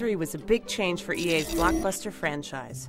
3 was a big change for EA's blockbuster franchise.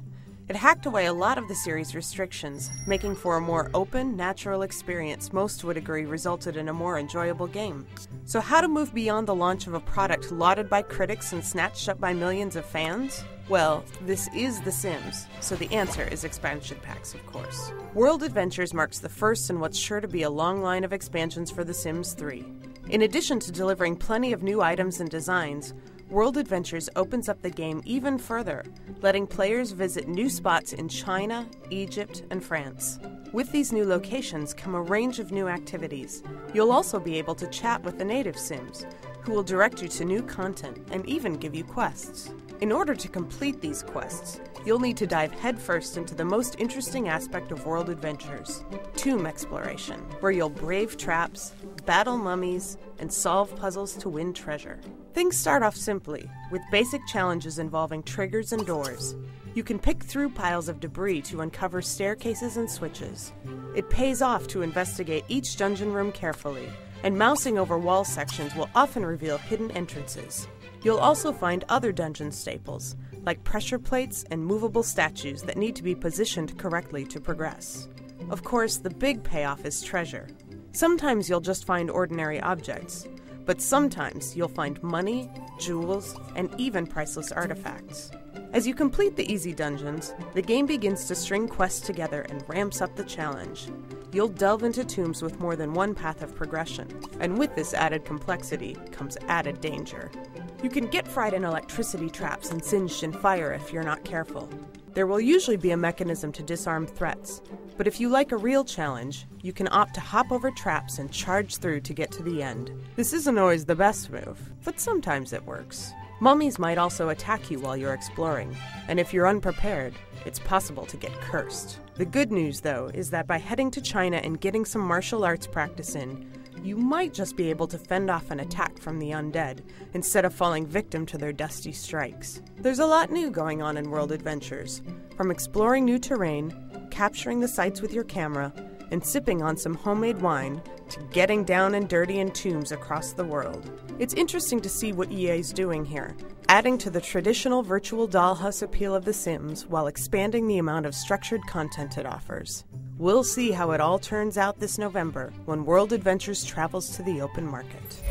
It hacked away a lot of the series' restrictions, making for a more open, natural experience most would agree resulted in a more enjoyable game. So how to move beyond the launch of a product lauded by critics and snatched up by millions of fans? Well, this is The Sims, so the answer is expansion packs, of course. World Adventures marks the first in what's sure to be a long line of expansions for The Sims 3. In addition to delivering plenty of new items and designs, World Adventures opens up the game even further, letting players visit new spots in China, Egypt, and France. With these new locations come a range of new activities. You'll also be able to chat with the native Sims, who will direct you to new content and even give you quests. In order to complete these quests, you'll need to dive headfirst into the most interesting aspect of World Adventures, tomb exploration, where you'll brave traps, battle mummies, and solve puzzles to win treasure. Things start off simply, with basic challenges involving triggers and doors. You can pick through piles of debris to uncover staircases and switches. It pays off to investigate each dungeon room carefully, and mousing over wall sections will often reveal hidden entrances. You'll also find other dungeon staples, like pressure plates and movable statues that need to be positioned correctly to progress. Of course, the big payoff is treasure. Sometimes you'll just find ordinary objects, but sometimes you'll find money, jewels, and even priceless artifacts. As you complete the easy dungeons, the game begins to string quests together and ramps up the challenge. You'll delve into tombs with more than one path of progression, and with this added complexity comes added danger. You can get fried in electricity traps and singed in fire if you're not careful. There will usually be a mechanism to disarm threats, but if you like a real challenge, you can opt to hop over traps and charge through to get to the end. This isn't always the best move, but sometimes it works. Mummies might also attack you while you're exploring, and if you're unprepared, it's possible to get cursed. The good news, though, is that by heading to China and getting some martial arts practice in, you might just be able to fend off an attack from the undead, instead of falling victim to their dusty strikes. There's a lot new going on in World Adventures, from exploring new terrain, capturing the sights with your camera, and sipping on some homemade wine, to getting down and dirty in tombs across the world. It's interesting to see what EA's doing here, adding to the traditional virtual dollhouse appeal of The Sims while expanding the amount of structured content it offers. We'll see how it all turns out this November when World Adventures travels to the open market.